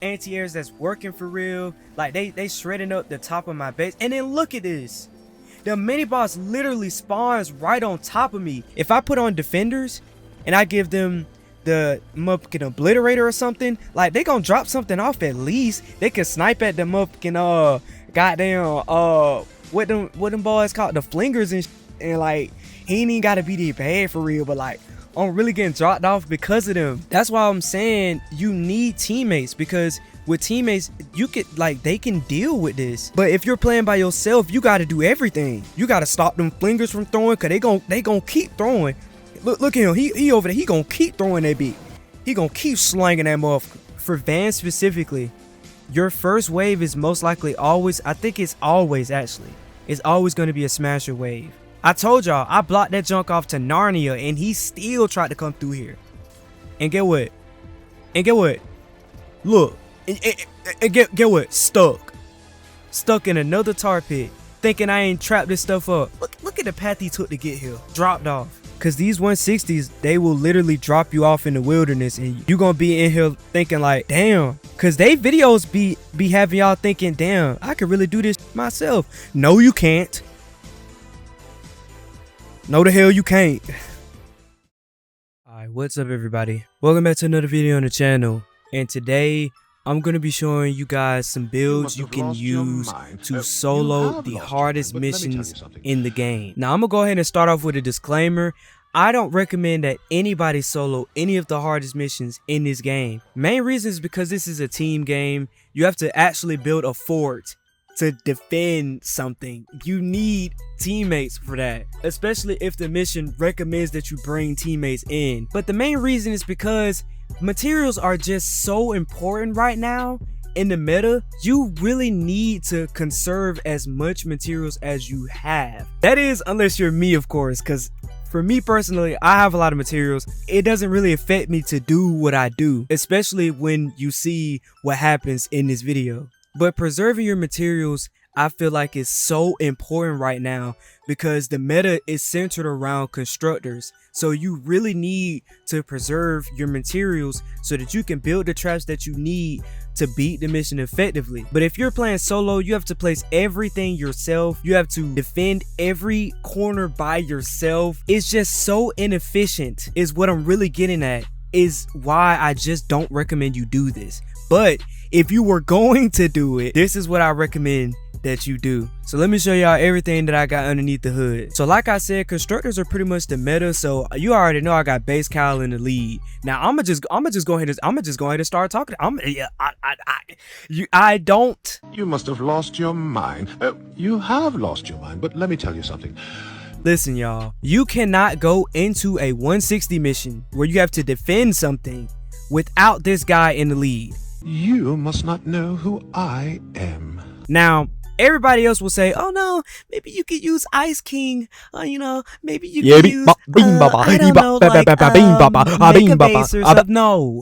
anti-airs that's working for real. Like they shredding up the top of my base. And then look at this. The mini boss literally spawns right on top of me. If I put on defenders and I give them the motherfucking obliterator or something, like they gonna drop something off at least. They can snipe at the motherfucking goddamn what them boys called, the flingers, and like he ain't even gotta be that bad for real, but like I'm really getting dropped off because of them. That's why I'm saying you need teammates, because with teammates you could, like, they can deal with this. But if you're playing by yourself, you got to do everything. You got to stop them flingers from throwing, cause they gon' keep throwing. Look at him, he over there, he gonna keep throwing that beat. He gonna keep slanging that motherfucker. For Van specifically, your first wave is most likely always, I think it's always going to be a smasher wave. I told y'all, I blocked that junk off to Narnia and he still tried to come through here. And get what? Look, and get what? Stuck in another tar pit, thinking I ain't trapped this stuff up. Look at the path he took to get here. Dropped off. Cause these 160s, they will literally drop you off in the wilderness and you gonna be in here thinking like, damn. Cause they videos be having y'all thinking, damn, I could really do this myself. No, you can't. No, the hell you can't. Alright, what's up everybody? Welcome back to another video on the channel. And today, I'm going to be showing you guys some builds you can use to solo the hardest missions in the game. Now, I'm going to go ahead and start off with a disclaimer. I don't recommend that anybody solo any of the hardest missions in this game. Main reason is because this is a team game. You have to actually build a fort to defend something. You need teammates for that, especially if the mission recommends that you bring teammates in. But the main reason is because materials are just so important right now in the meta. You really need to conserve as much materials as you have. That is, unless you're me, of course, because for me personally, I have a lot of materials. It doesn't really affect me to do what I do, especially when you see what happens in this video. But preserving your materials, I feel like is so important right now because the meta is centered around constructors. So you really need to preserve your materials so that you can build the traps that you need to beat the mission effectively. But if you're playing solo, you have to place everything yourself. You have to defend every corner by yourself. It's just so inefficient is what I'm really getting at, is why I just don't recommend you do this. But if you were going to do it, this is what I recommend that you do. So let me show y'all everything that I got underneath the hood. So like I said, constructors are pretty much the meta. So you already know I got base Kyle in the lead. Now I'm gonna just go ahead and start talking. You must have lost your mind. You have lost your mind, but let me tell you something. Listen, y'all, you cannot go into a 160 mission where you have to defend something without this guy in the lead. You must not know who I am. Now, everybody else will say, oh no, maybe you could use Ice King, you know, maybe you could use, I don't know, like, Mega Base or something.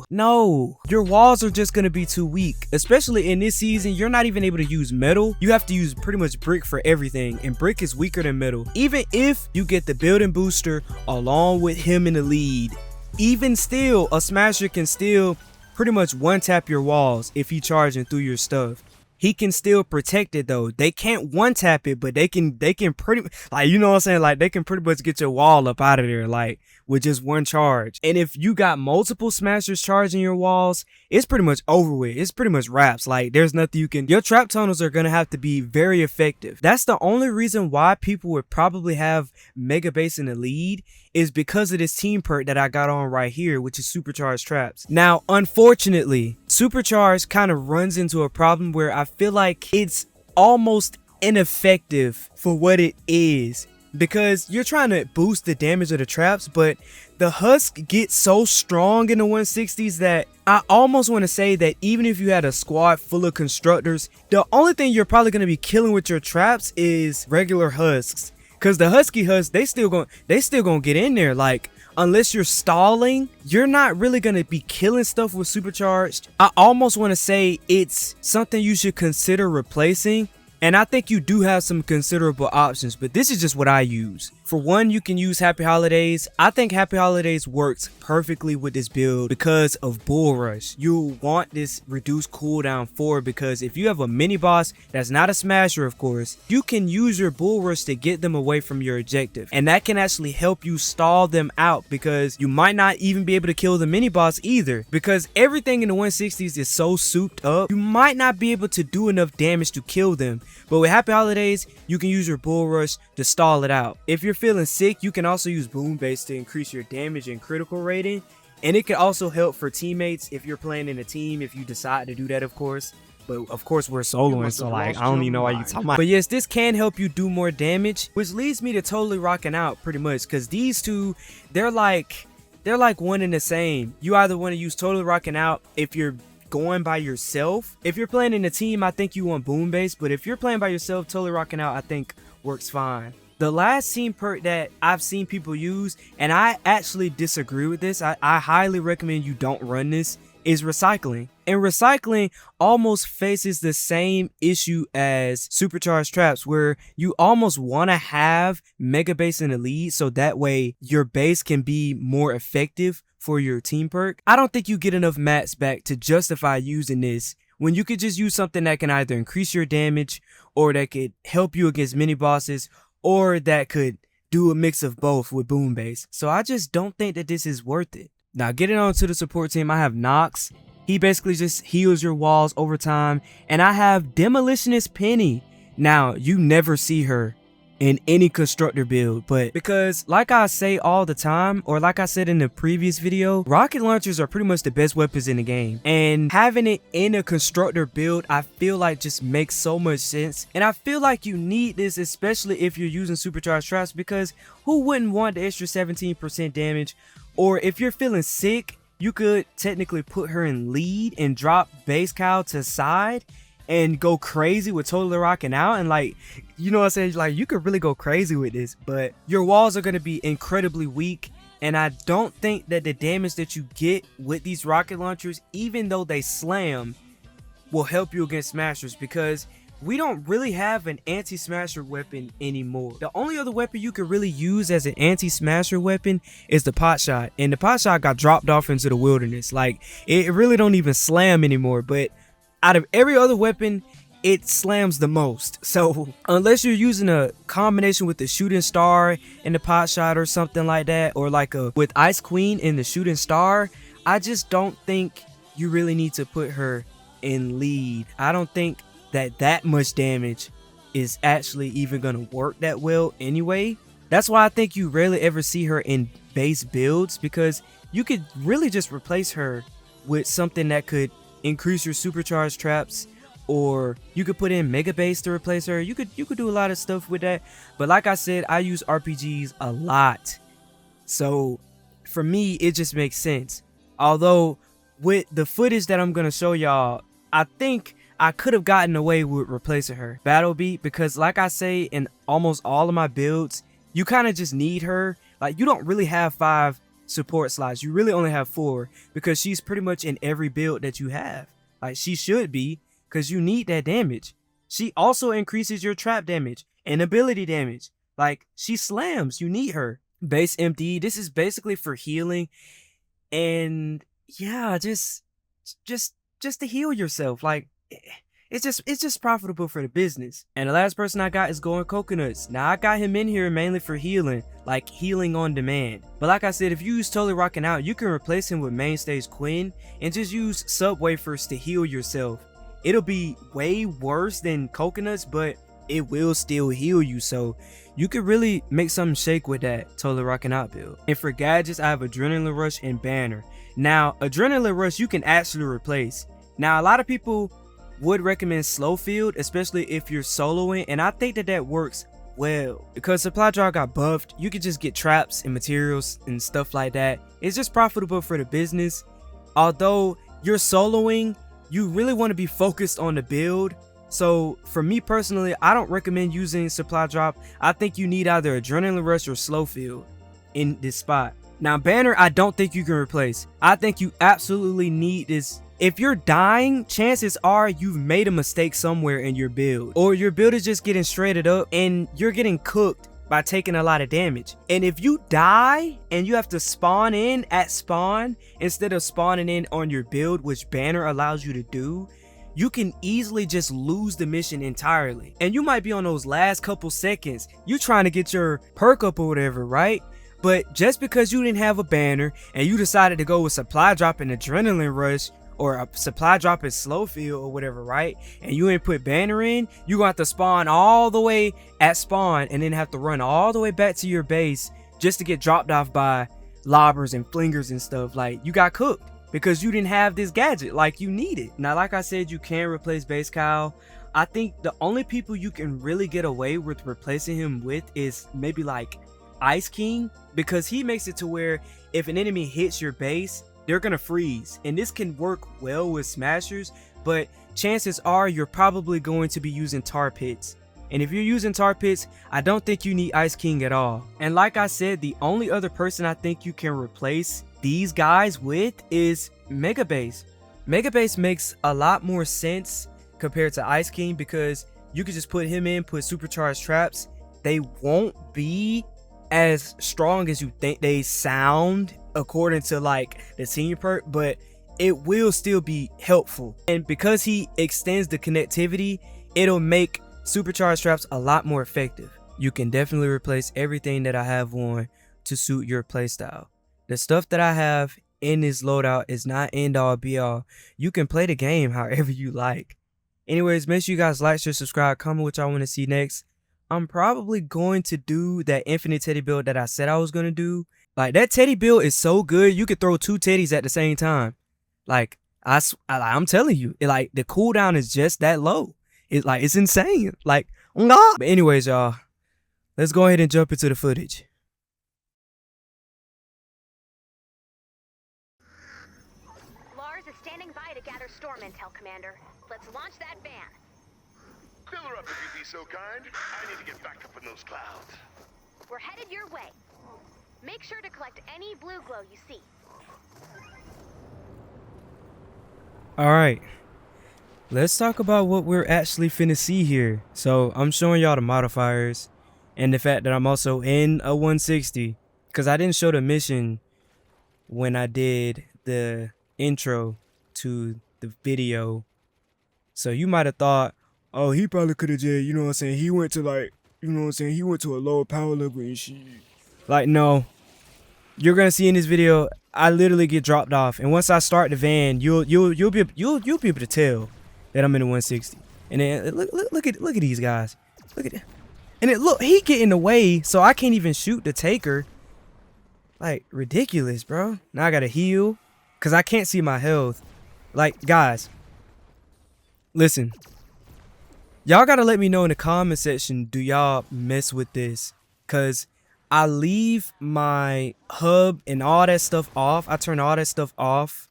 No, your walls are just gonna be too weak. Especially in this season, you're not even able to use metal. You have to use pretty much brick for everything, and brick is weaker than metal. Even if you get the building booster along with him in the lead, even still, a smasher can still pretty much one tap your walls if he charging through your stuff. He can still protect it though. They can't one tap it, but they can pretty, like, you know what I'm saying, like they can pretty much get your wall up out of there like with just one charge. And if you got multiple smashers charging your walls, it's pretty much over with. It's pretty much wraps. Like there's nothing you can, your trap tunnels are gonna have to be very effective. That's the only reason why people would probably have Mega Base in the lead, is because of this team perk that I got on right here, which is supercharged traps. Now, unfortunately, supercharged kind of runs into a problem where I feel like it's almost ineffective for what it is, because you're trying to boost the damage of the traps, but the husk gets so strong in the 160s that I almost want to say that even if you had a squad full of constructors, the only thing you're probably going to be killing with your traps is regular husks. Cause the husky husks, they still gonna get in there. Like, unless you're stalling, you're not really gonna be killing stuff with supercharged. I almost want to say it's something you should consider replacing. And I think you do have some considerable options, but this is just what I use. For one, you can use Happy Holidays. I think Happy Holidays works perfectly with this build because of Bull Rush. You want this reduced cooldown for, because if you have a mini boss that's not a smasher, of course, you can use your Bull Rush to get them away from your objective. And that can actually help you stall them out, because you might not even be able to kill the mini boss either, because everything in the 160s is so souped up. You might not be able to do enough damage to kill them. But with Happy Holidays, you can use your Bull Rush to stall it out. If you're feeling sick, you can also use Boom Base to increase your damage and critical rating. And it can also help for teammates if you're playing in a team, if you decide to do that, of course. But of course we're soloing, so like I don't even know why you talking about. But yes, this can help you do more damage, which leads me to totally rocking out pretty much, because these two, they're like one and the same. You either want to use totally rocking out if you're going by yourself. If you're playing in a team, I think you want Boom Base, but if you're playing by yourself, totally rocking out I think works fine. The last team perk that I've seen people use, and I actually disagree with this, I highly recommend you don't run this, is recycling. And recycling almost faces the same issue as supercharged traps, where you almost want to have mega base in the lead so that way your base can be more effective for your team perk. I don't think you get enough mats back to justify using this when you could just use something that can either increase your damage, or that could help you against mini bosses, or that could do a mix of both with Boom Base. So I just don't think that this is worth it. Now getting on to the support team, I have Nox. He basically just heals your walls over time. And I have Demolitionist Penny. Now you never see her in any constructor build, but because like I say all the time, or like I said in the previous video, rocket launchers are pretty much the best weapons in the game, and having it in a constructor build I feel like just makes so much sense. And I feel like you need this, especially if you're using supercharged traps, because who wouldn't want the extra 17% damage? Or if you're feeling sick, you could technically put her in lead and drop base cow to side and go crazy with totally rocking out, and like, you know what I'm saying, like you could really go crazy with this. But your walls are going to be incredibly weak, and I don't think that the damage that you get with these rocket launchers, even though they slam, will help you against smashers, because we don't really have an anti-smasher weapon anymore. The only other weapon you could really use as an anti-smasher weapon is the pot shot, and the pot shot got dropped off into the wilderness. Like it really don't even slam anymore, but out of every other weapon, it slams the most. So unless you're using a combination with the shooting star and the pot shot or something like that, or like with Ice Queen and the shooting star, I just don't think you really need to put her in lead. I don't think that much damage is actually even gonna work that well anyway. That's why I think you rarely ever see her in base builds, because you could really just replace her with something that could increase your supercharged traps, or you could put in mega base to replace her. You could do a lot of stuff with that. But like I said, I use RPGs a lot, so for me it just makes sense. Although with the footage that I'm gonna show y'all, I think I could have gotten away with replacing her battle beat, because like I say in almost all of my builds, you kind of just need her. Like you don't really have 5 support slots, you really only have 4, because she's pretty much in every build that you have. Like she should be, because you need that damage. She also increases your trap damage and ability damage. Like she slams, you need her. Base empty, this is basically for healing, and yeah, just to heal yourself. Like it's just profitable for the business. And the last person I got is Going Coconuts. Now I got him in here mainly for healing, like healing on demand. But like I said, if you use totally rocking out, you can replace him with main stage Quinn and just use sub wafers to heal yourself. It'll be way worse than Coconuts, but it will still heal you, so you could really make something shake with that totally rocking out build. And for gadgets, I have Adrenaline Rush and Banner. Now Adrenaline Rush you can actually replace. Now a lot of people would recommend Slow Field, especially if you're soloing, and I think that works well, because supply drop got buffed. You could just get traps and materials and stuff like that. It's just profitable for the business. Although you're soloing, you really want to be focused on the build. So for me personally, I don't recommend using supply drop. I think you need either Adrenaline Rush or Slow Field in this spot. Now Banner, I don't think you can replace. I think you absolutely need this. If you're dying, chances are you've made a mistake somewhere in your build, or your build is just getting straighted up and you're getting cooked by taking a lot of damage. And if you die and you have to spawn in at spawn instead of spawning in on your build, which banner allows you to do, you can easily just lose the mission entirely. And you might be on those last couple seconds, you trying to get your perk up or whatever, right? But just because you didn't have a banner and you decided to go with supply drop and adrenaline rush, or a supply drop in slow field or whatever, right? And you ain't put banner in, you gonna have to spawn all the way at spawn and then have to run all the way back to your base just to get dropped off by lobbers and flingers and stuff. Like, you got cooked because you didn't have this gadget like you needed. Now, like I said, you can replace base Kyle. I think the only people you can really get away with replacing him with is maybe like Ice King, because he makes it to where if an enemy hits your base, they're gonna freeze. And this can work well with smashers, but chances are you're probably going to be using tar pits. And if you're using tar pits, I don't think you need Ice King at all. And like I said, the only other person I think you can replace these guys with is Megabase. Megabase makes a lot more sense compared to Ice King because you could just put him in, put supercharged traps. They won't be as strong as you think they sound according to like the senior perk, but it will still be helpful. And because he extends the connectivity, it'll make supercharged traps a lot more effective. You can definitely replace everything that I have on to suit your playstyle. The stuff that I have in this loadout is not end all be all. You can play the game however you like. Anyways, make sure you guys like, share, subscribe, comment what y'all want to see next. I'm probably going to do that infinite teddy build that I said I was going to do. Like, that teddy build is so good, you could throw 2 teddies at the same time. Like, I'm telling you, like, the cooldown is just that low. It's insane. Like, nah. But anyways, y'all, let's go ahead and jump into the footage. Lars is standing by to gather storm intel, Commander. Let's launch that van. Fill her up if you'd be so kind. I need to get back up in those clouds. We're headed your way. Make sure to collect any blue glow you see. Alright, let's talk about what we're actually finna see here. So I'm showing y'all the modifiers and the fact that I'm also in a 160, because I didn't show the mission when I did the intro to the video. So you might have thought, oh, he probably could have just, you know what I'm saying, he went to like, you know what I'm saying, he went to a lower power level and shit. Like, no. You're gonna see in this video, I literally get dropped off, and once I start the van, you'll be able to tell that I'm in a 160. And then look at these guys. Look at it. And look, he get in the way, so I can't even shoot the taker. Like, ridiculous, bro. Now I gotta heal, cause I can't see my health. Like, guys, listen. Y'all gotta let me know in the comment section, do y'all mess with this? Cause I leave my hub and all that stuff off. I turn all that stuff off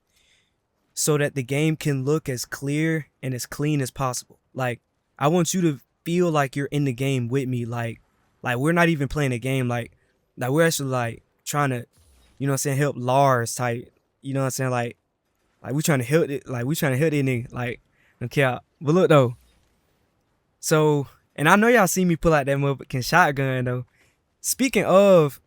so that the game can look as clear and as clean as possible. Like, I want you to feel like you're in the game with me. Like we're not even playing a game. Like we're actually like trying to, you know what I'm saying, help Lars type. You know what I'm saying? Like we trying to help it. Like we trying to help it nigga. Like, okay. But look though. So, and I know y'all see me pull out that motherfucking shotgun though. Speaking of,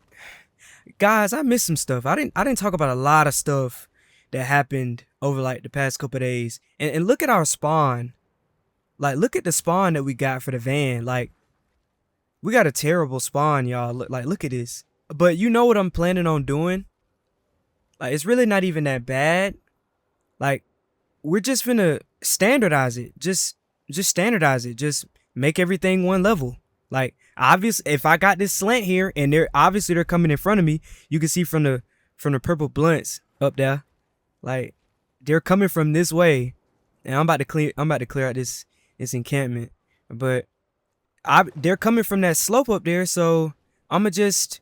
guys, I missed some stuff. I didn't talk about a lot of stuff that happened over like the past couple days. And look at our spawn. Like, look at the spawn that we got for the van. Like, we got a terrible spawn, y'all. Look at this. But you know what I'm planning on doing? Like, it's really not even that bad. Like, we're just finna standardize it. Just standardize it. Just make everything one level. Like, obviously, if I got this slant here and they're coming in front of me, you can see from the purple blunts up there, like they're coming from this way, and I'm about to clear out this encampment, but they're coming from that slope up there, so I'ma just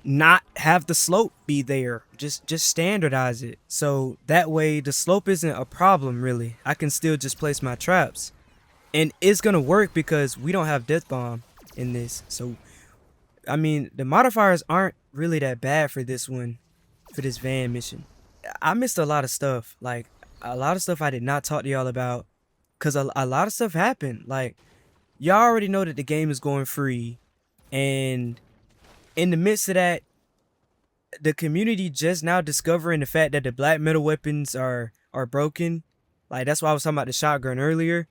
not have the slope be there. Just standardize it, so that way the slope isn't a problem really. I can still just place my traps, and it's gonna work because we don't have death bomb in this. So I mean, the modifiers aren't really that bad for this one, for this van mission. I missed a lot of stuff, like a lot of stuff I did not talk to y'all about, because a lot of stuff happened. Like, y'all already know that the game is going free, and in the midst of that, the community just now discovering the fact that the black metal weapons are broken. Like, that's why I was talking about the shotgun earlier.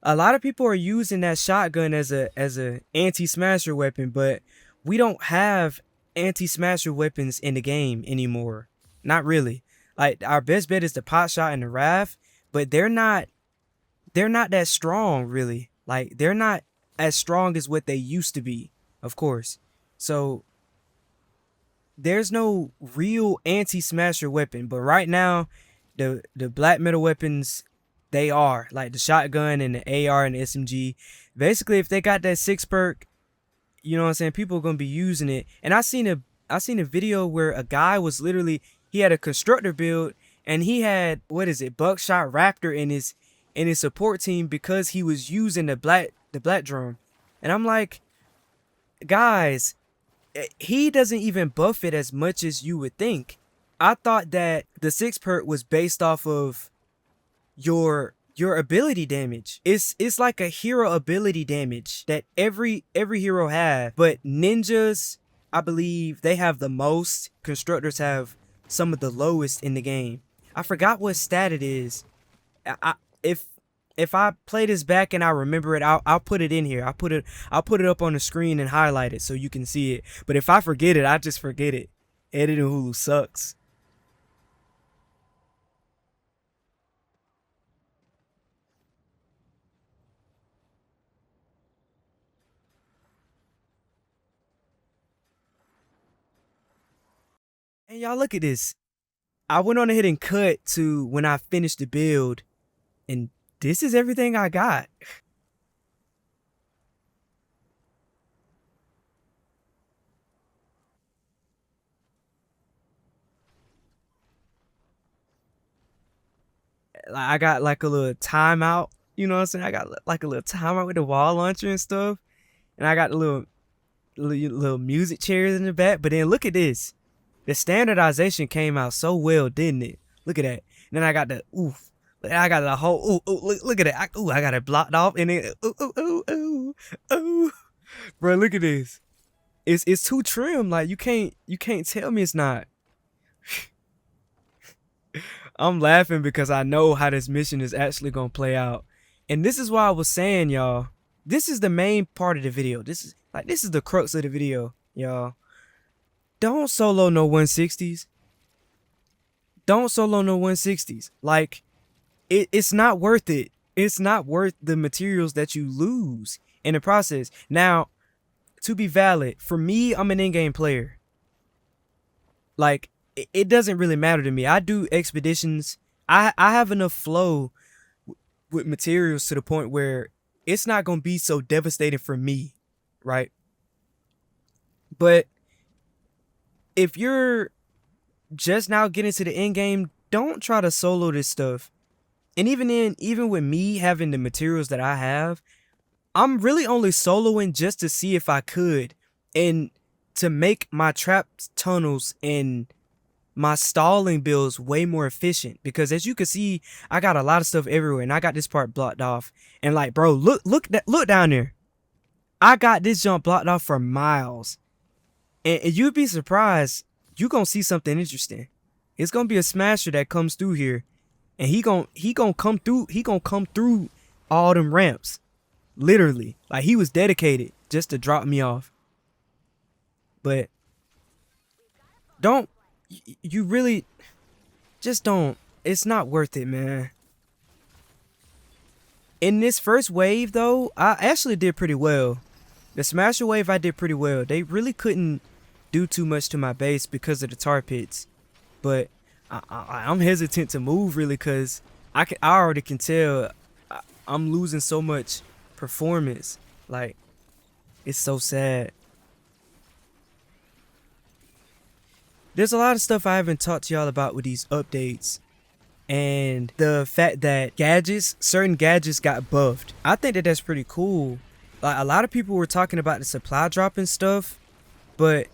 A lot of people are using that shotgun as a anti-smasher weapon, but we don't have anti-smasher weapons in the game anymore. Not really. Like, our best bet is the pot shot and the Wrath, but they're not that strong, really. Like, they're not as strong as what they used to be, of course. So there's no real anti-smasher weapon, but right now the black metal weapons, they are like the shotgun and the AR and the SMG. Basically, if they got that 6 perk, you know what I'm saying, people are gonna be using it. And I seen a video where a guy was literally, he had a constructor build and he had, what is it, Buckshot Raptor in his support team because he was using the black drum. And I'm like, guys, he doesn't even buff it as much as you would think. I thought that the 6 perk was based off of your ability damage. It's like a hero ability damage that every hero have, but ninjas, I believe, they have the most. Constructors have some of the lowest in the game. I forgot what stat it is. If I play this back and I remember it, I'll put it in here. I'll put it up on the screen and highlight it so you can see it. But if I forget it, I just forget it. Editing Hulu sucks. And y'all, look at this. I went on ahead and cut to when I finished the build, and this is everything I got. I got like a little timeout, you know what I'm saying? I got like a little timeout with the wall launcher and stuff. And I got the little music chairs in the back. But then look at this. The standardization came out so well, didn't it? Look at that. And then I got the oof. I got the whole look at it. I got it blocked off and then ooh. Bro, look at this. It's too trim. Like, you can't tell me it's not. I'm laughing because I know how this mission is actually gonna play out. And this is why I was saying, y'all, this is the main part of the video. This is the crux of the video, y'all. Don't solo no 160s. Don't solo no 160s. Like, it's not worth it. It's not worth the materials that you lose in the process. Now, to be valid, for me, I'm an in-game player. Like, it doesn't really matter to me. I do expeditions. I have enough flow with materials to the point where it's not going to be so devastating for me, right? But if you're just now getting to the end game, don't try to solo this stuff. And even with me having the materials that I have, I'm really only soloing just to see if I could, and to make my trap tunnels and my stalling builds way more efficient. Because as you can see, I got a lot of stuff everywhere, and I got this part blocked off. And like, bro, look down there. I got this jump blocked off for miles. And you'd be surprised, you gonna see something interesting. It's gonna be a smasher that comes through here, and he gonna come through all them ramps. Literally. Like, he was dedicated just to drop me off. But you really just don't. It's not worth it, man. In this first wave, though, I actually did pretty well. The Smasher wave, I did pretty well. They really couldn't do too much to my base because of the tar pits. But I'm hesitant to move, really, because I already can tell I'm losing so much performance. Like, it's so sad. There's a lot of stuff I haven't talked to y'all about with these updates, and the fact that certain gadgets got buffed. I think that that's pretty cool. Like, a lot of people were talking about the supply drop and stuff, but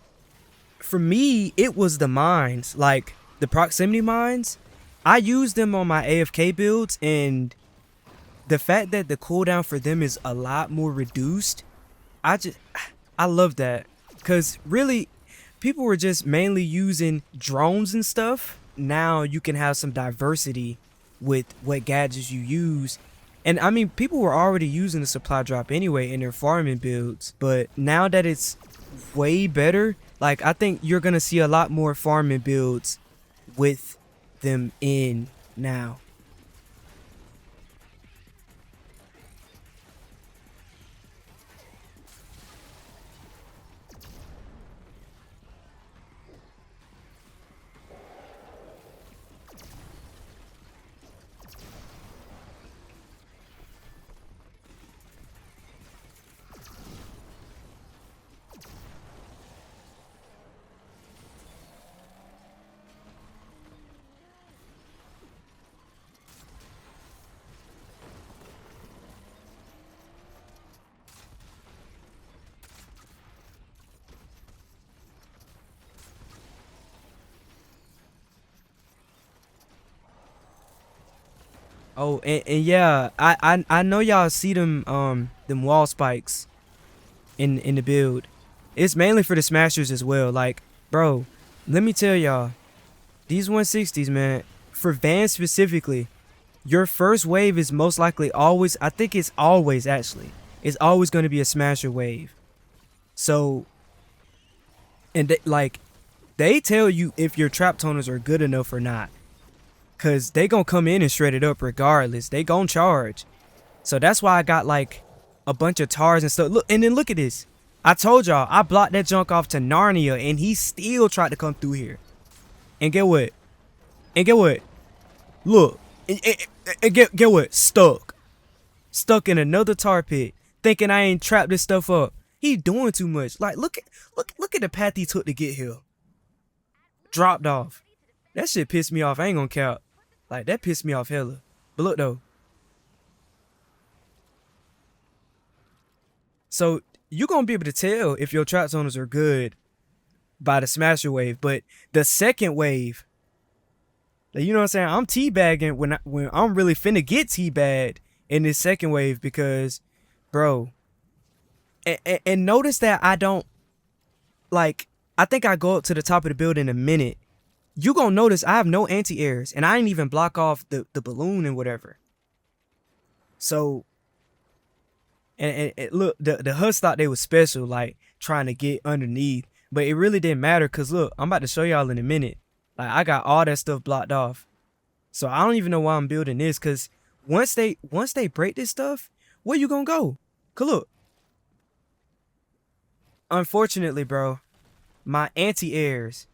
for me, it was the mines, like the proximity mines. I used them on my AFK builds, and the fact that the cooldown for them is a lot more reduced, I love that. Because really, people were just mainly using drones and stuff. Now you can have some diversity with what gadgets you use. And I mean, people were already using the supply drop anyway in their farming builds. But now that it's way better, like, I think you're going to see a lot more farming builds with them in now. Oh, and yeah, I know y'all see them wall spikes in the build. It's mainly for the smashers as well. Like, bro, let me tell y'all, these 160s, man, for Vans specifically, your first wave is most likely always, I think it's always actually, it's always going to be a smasher wave. So, and they tell you if your trap toners are good enough or not. Cause they gonna come in and shred it up regardless. They gonna charge. So that's why I got like a bunch of tars and stuff. Look, and then look at this. I told y'all I blocked that junk off to Narnia and he still tried to come through here. And get what? And get what? Look. And get what? Stuck. Stuck in another tar pit. Thinking I ain't trapped this stuff up. He doing too much. Like look at the path he took to get here. Dropped off. That shit pissed me off. I ain't gonna count. Like, that pissed me off hella. But look, though. So, you're going to be able to tell if your trap zoners are good by the smasher wave. But the second wave, like, you know what I'm saying? I'm teabagging when I'm really finna get teabagged in this second wave because, bro. And notice that I don't, like, I think I go up to the top of the building in a minute. You gonna notice I have no anti-airs and I didn't even block off the balloon and whatever. So, and look, the HUDs thought they was special, like trying to get underneath, but it really didn't matter because look, I'm about to show y'all in a minute. Like I got all that stuff blocked off. So I don't even know why I'm building this because once they break this stuff, where you gonna go? Cause look, unfortunately, bro, my anti-airs,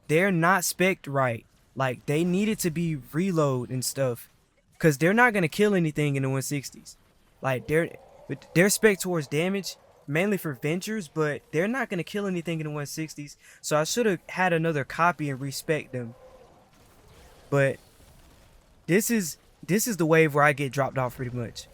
they're not spec'd right. Like, they needed to be reload and stuff. Because they're not going to kill anything in the 160s. Like, they're spec'd towards damage, mainly for Ventures, but they're not going to kill anything in the 160s. So I should have had another copy and respec them. But this is the wave where I get dropped off pretty much.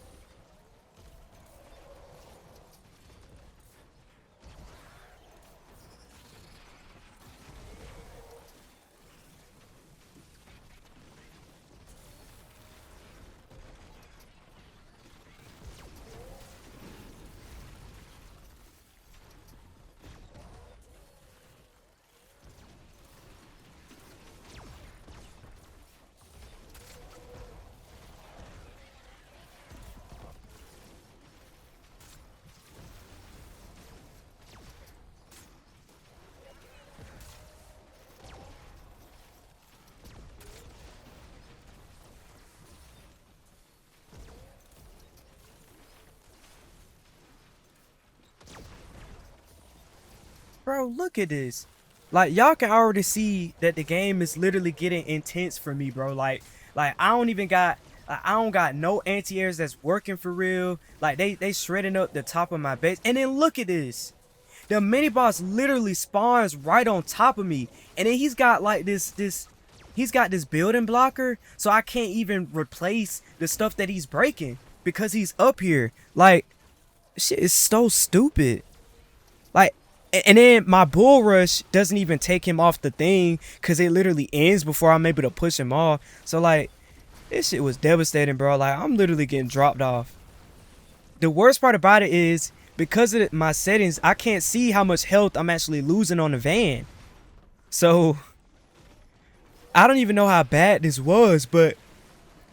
Bro, look at this. Like, y'all can already see that the game is literally getting intense for me, bro. Like I don't got no anti-airs that's working for real. Like, they shredding up the top of my base. And then look at this. The mini boss literally spawns right on top of me. And then he's got like he's got this building blocker. So I can't even replace the stuff that he's breaking because he's up here. Like, shit is so stupid. Like, and then my bull rush doesn't even take him off the thing because it literally ends before I'm able to push him off. So like, this shit was devastating, bro. Like, I'm literally getting dropped off. The worst part about it is because of my settings, I can't see how much health I'm actually losing on the van. So I don't even know how bad this was, but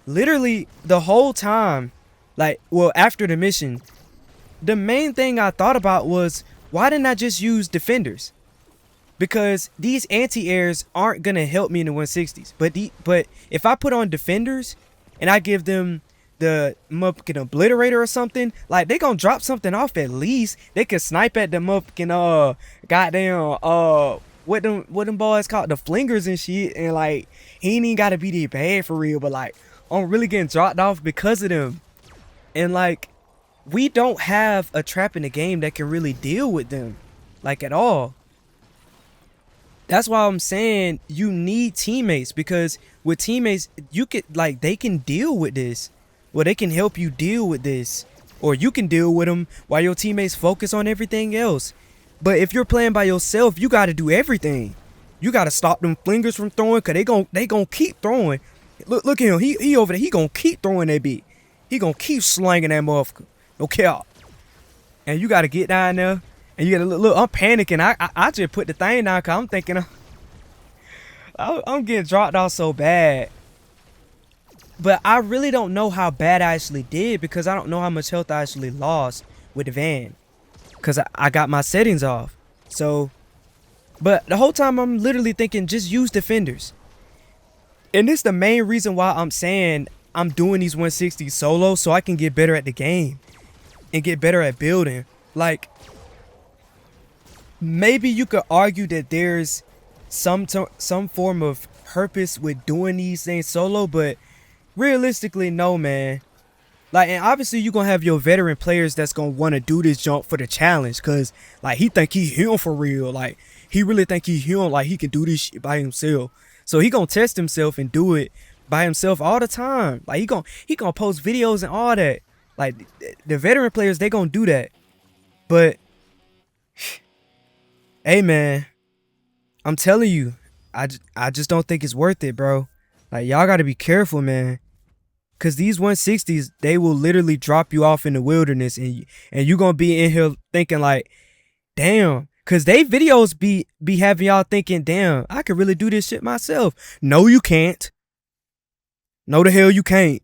literally the whole time, like, well, after the mission, the main thing I thought about was, why didn't I just use defenders? Because these anti-airs aren't gonna help me in the 160s. But if I put on defenders and I give them the motherfucking obliterator or something, like, they gonna drop something off at least. They can snipe at the motherfucking goddamn what them boys called, the flingers and shit, and like, he ain't even gotta be that bad for real, but like, I'm really getting dropped off because of them. And like, we don't have a trap in the game that can really deal with them, like, at all. That's why I'm saying you need teammates, because with teammates, you could, like, they can deal with this. Well, they can help you deal with this, or you can deal with them while your teammates focus on everything else. But if you're playing by yourself, you got to do everything. You got to stop them flingers from throwing, because they gon' keep throwing. Look at him. He over there. He going to keep throwing that beat. He going to keep slanging that motherfucker. No cap. And you got to get down there. And you got to look. I'm panicking. I just put the thing down because I'm thinking I'm getting dropped off so bad. But I really don't know how bad I actually did, because I don't know how much health I actually lost with the van, because I got my settings off. So, but the whole time I'm literally thinking, just use defenders. And this is the main reason why I'm saying I'm doing these 160s solo, so I can get better at the game and get better at building. Like, maybe you could argue that there's some form of purpose with doing these things solo, but realistically, no, man. Like, and obviously you're gonna have your veteran players that's gonna want to do this jump for the challenge, because like, he think he him for real. Like, he really think he him, like he can do this shit by himself. So he gonna test himself and do it by himself all the time. Like, he gonna post videos and all that. Like, the veteran players, they gonna do that. But hey, man, I'm telling you, I just don't think it's worth it, bro. Like, y'all gotta be careful, man. Cause these 160s, they will literally drop you off in the wilderness, and you gonna be in here thinking like, damn. Cause they videos be having y'all thinking, damn, I could really do this shit myself. No, you can't. No, the hell you can't.